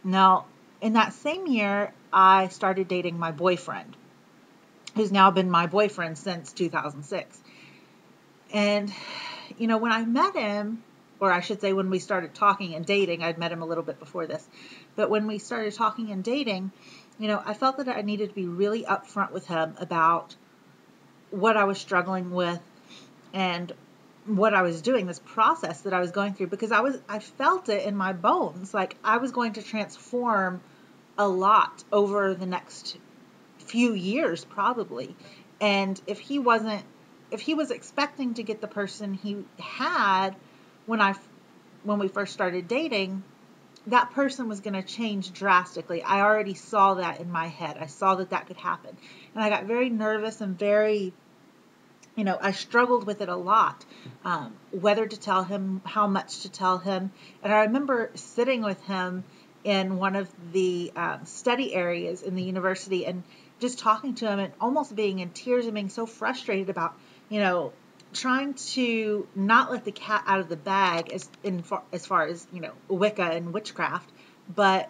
Now, in that same year, I started dating my boyfriend, who's now been my boyfriend since 2006. And, when I met him, or I should say when we started talking and dating, I'd met him a little bit before this, but when we started talking and dating, I felt that I needed to be really upfront with him about what I was struggling with and what I was doing, this process that I was going through, because I felt it in my bones. Like I was going to transform a lot over the next few years, probably. And if he was expecting to get the person he had when when we first started dating, that person was going to change drastically. I already saw that in my head. I saw that that could happen. And I got very nervous and very, I struggled with it a lot, whether to tell him, how much to tell him. And I remember sitting with him in one of the study areas in the university and just talking to him and almost being in tears and being so frustrated about, you know, trying to not let the cat out of the bag as far as, Wicca and witchcraft, but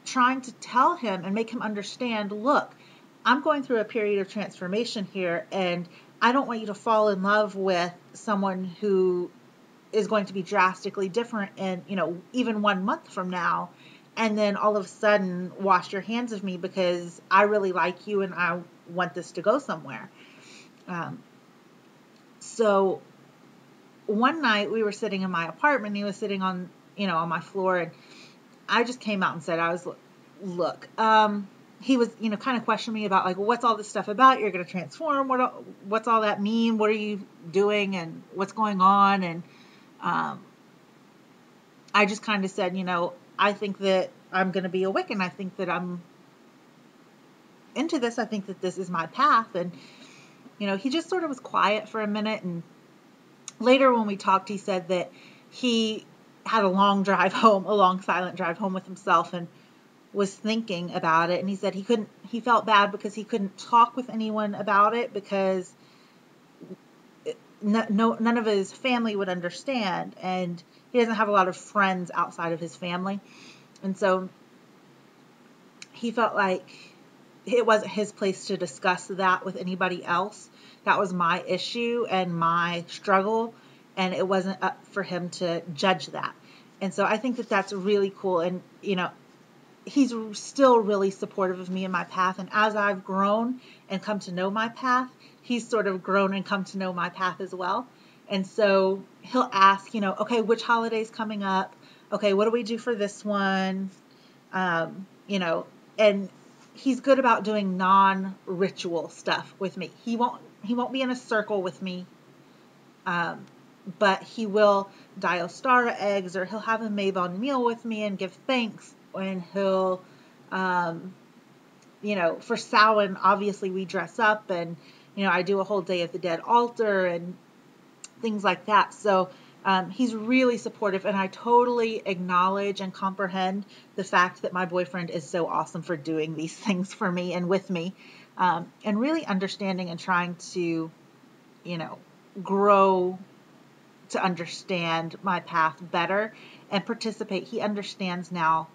trying to tell him and make him understand, look, I'm going through a period of transformation here, and I don't want you to fall in love with someone who is going to be drastically different in, even 1 month from now, and then all of a sudden wash your hands of me because I really like you and I want this to go somewhere. Um, so one night we were sitting in my apartment, and he was sitting on, on my floor, and I just came out and said, look, he was, kind of questioning me about like, well, what's all this stuff about? You're going to transform. What's all that mean? What are you doing? And what's going on? And, um, I just kind of said, I think that I'm going to be a Wiccan. I think that I'm into this. I think that this is my path. And, he just sort of was quiet for a minute. And later when we talked, he said that he had a long drive home, a long silent drive home with himself, and was thinking about it. And he said he felt bad because he couldn't talk with anyone about it because none of his family would understand, and he doesn't have a lot of friends outside of his family. And so he felt like it wasn't his place to discuss that with anybody else. That was my issue and my struggle, and it wasn't up for him to judge that. And so I think that that's really cool. And, he's still really supportive of me and my path. And as I've grown and come to know my path, he's sort of grown and come to know my path as well. And so he'll ask, okay, which holiday's coming up? Okay, what do we do for this one? And he's good about doing non-ritual stuff with me. He won't be in a circle with me, um, but he will dye Ostara eggs, or he'll have a Mabon meal with me and give thanks. And he'll, um, for Samhain, obviously we dress up, and I do a whole Day of the Dead altar and things like that. So he's really supportive, and I totally acknowledge and comprehend the fact that my boyfriend is so awesome for doing these things for me and with me, and really understanding and trying to, you know, grow to understand my path better and participate. He understands now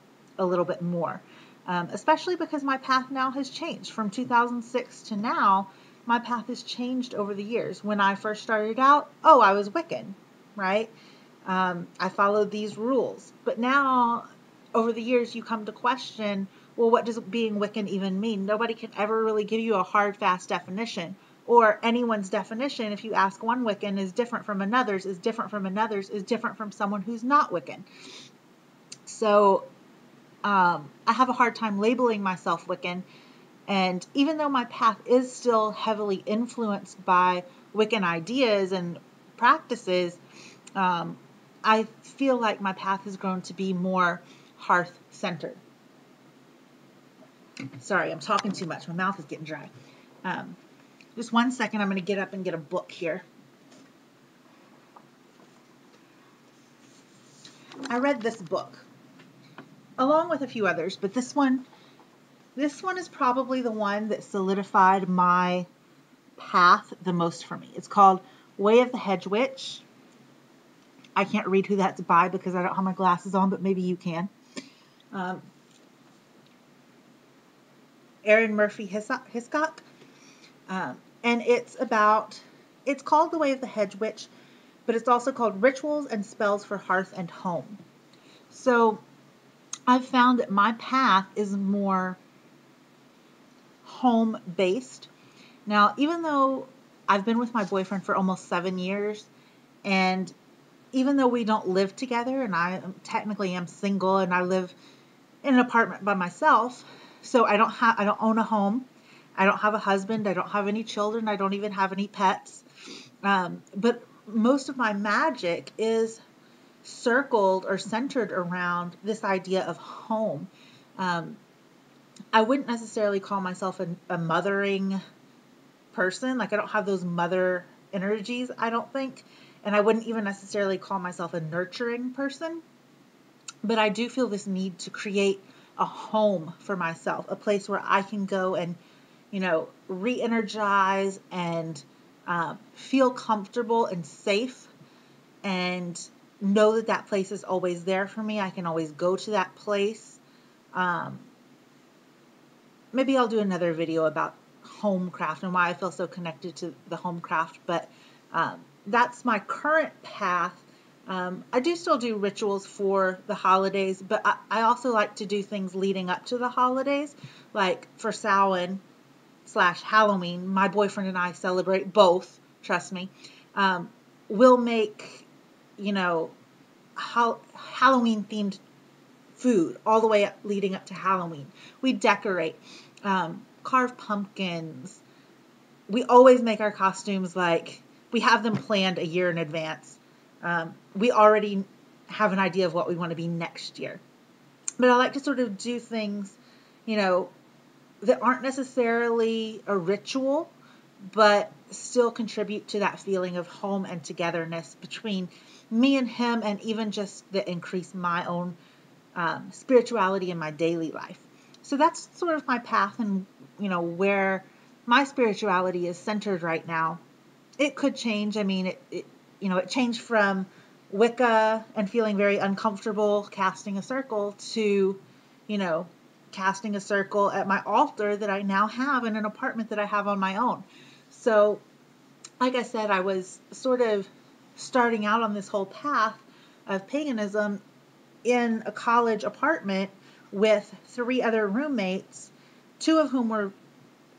a little bit more, especially because my path now has changed from 2006 to now. My path has changed over the years. When I first started out, oh, I was Wiccan, right? I followed these rules. But now, over the years, you come to question, well, what does being Wiccan even mean? Nobody can ever really give you a hard, fast definition. Or anyone's definition, if you ask one Wiccan, is different from another's, is different from another's, is different from someone who's not Wiccan. So I have a hard time labeling myself Wiccan. And even though my path is still heavily influenced by Wiccan ideas and practices, um, I feel like my path has grown to be more hearth-centered. Sorry, I'm talking too much. My mouth is getting dry. Um, just 1 second. I'm going to get up and get a book here. I read this book along with a few others, but this one is probably the one that solidified my path the most for me. It's called Way of the Hedge Witch. I can't read who that's by because I don't have my glasses on, but maybe you can. Um, Erin Murphy Hiscock. And it's called The Way of the Hedge Witch, but it's also called Rituals and Spells for Hearth and Home. So I've found that my path is more home based. Now, even though I've been with my boyfriend for almost 7 years, and even though we don't live together, and I technically am single and I live in an apartment by myself, so I don't own a home. I don't have a husband. I don't have any children. I don't even have any pets. But most of my magic is circled or centered around this idea of home. Um, I wouldn't necessarily call myself a mothering person. Like, I don't have those mother energies, I don't think. And I wouldn't even necessarily call myself a nurturing person. But I do feel this need to create a home for myself, a place where I can go and, re energize and feel comfortable and safe and know that that place is always there for me. I can always go to that place. Um, Maybe I'll do another video about home craft and why I feel so connected to the home craft, but that's my current path. I do still do rituals for the holidays, but I also like to do things leading up to the holidays, like for Samhain / Halloween. My boyfriend and I celebrate both, trust me. We'll make, you know, Halloween themed food all the way up, leading up to Halloween. We decorate, carve pumpkins. We always make our costumes like we have them planned a year in advance. We already have an idea of what we want to be next year. But I like to sort of do things, you know, that aren't necessarily a ritual, but still contribute to that feeling of home and togetherness between me and him, and even just that increase my own spirituality in my daily life. So that's sort of my path, and where my spirituality is centered right now. It could change. I mean, it changed from Wicca and feeling very uncomfortable casting a circle to, you know, casting a circle at my altar that I now have in an apartment that I have on my own. So, like I said, I was sort of starting out on this whole path of paganism in a college apartment with 3 other roommates, 2 of whom were,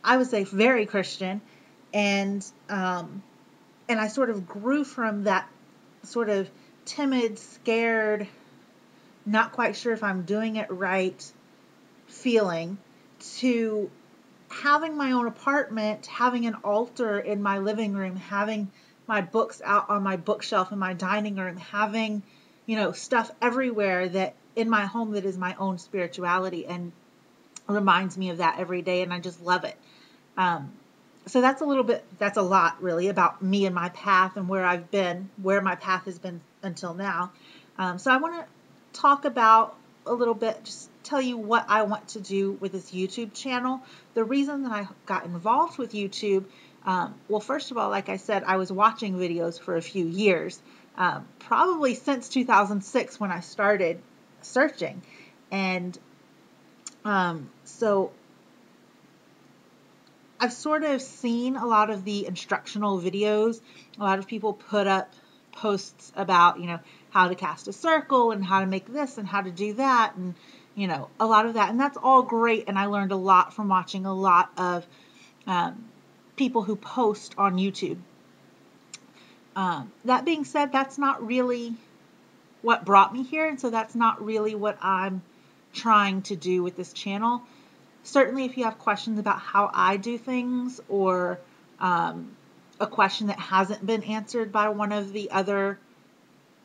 I would say, very Christian, and I sort of grew from that sort of timid, scared, not quite sure if I'm doing it right feeling, to having my own apartment, having an altar in my living room, having my books out on my bookshelf in my dining room, having, stuff everywhere that in my home that is my own spirituality and reminds me of that every day. And I just love it. Um, so that's a lot really about me and my path and where my path has been until now. So I want to talk about a little bit, just tell you what I want to do with this YouTube channel. The reason that I got involved with YouTube, well, first of all, like I said, I was watching videos for a few years, probably since 2006 when I started searching. And so I've sort of seen a lot of the instructional videos. A lot of people put up posts about, how to cast a circle and how to make this and how to do that, and, a lot of that. And that's all great. And I learned a lot from watching a lot of people who post on YouTube. That being said, that's not really what brought me here. And so that's not really what I'm trying to do with this channel. Certainly, if you have questions about how I do things, or a question that hasn't been answered by one of the other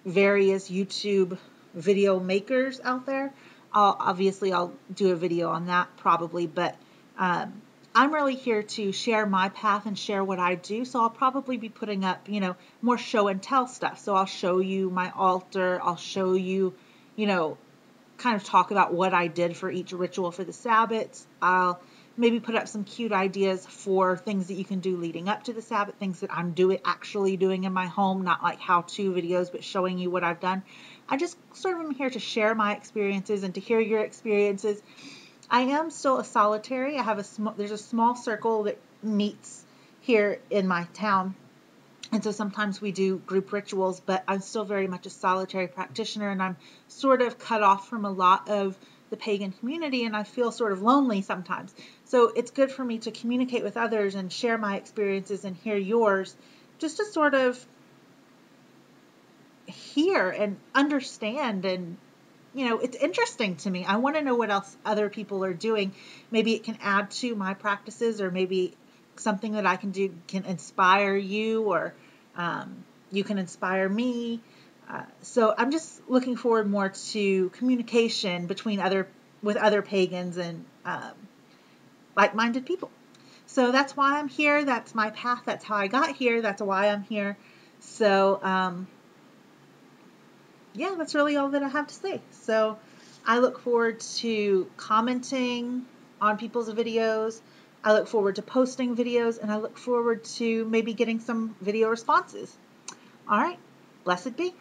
various YouTube video makers out there, I'll do a video on that probably. But I'm really here to share my path and share what I do. So I'll probably be putting up, more show and tell stuff. So I'll show you my altar. I'll show you, kind of talk about what I did for each ritual for the Sabbats. I'll maybe put up some cute ideas for things that you can do leading up to the Sabbath, things that I'm actually doing in my home, not like how-to videos, but showing you what I've done. I just sort of am here to share my experiences and to hear your experiences. I am still a solitary. There's a small circle that meets here in my town. And so sometimes we do group rituals, but I'm still very much a solitary practitioner, and I'm sort of cut off from a lot of the pagan community, and I feel sort of lonely sometimes. So it's good for me to communicate with others and share my experiences and hear yours, just to sort of hear and understand. And it's interesting to me. I want to know what else other people are doing. Maybe it can add to my practices, or maybe something that I can do can inspire you, or you can inspire me. So I'm just looking forward more to communication with other pagans and like-minded people. So that's why I'm here. That's my path. That's how I got here. That's why I'm here. So yeah, that's really all that I have to say. So I look forward to commenting on people's videos. I look forward to posting videos, and I look forward to maybe getting some video responses. All right. Blessed be.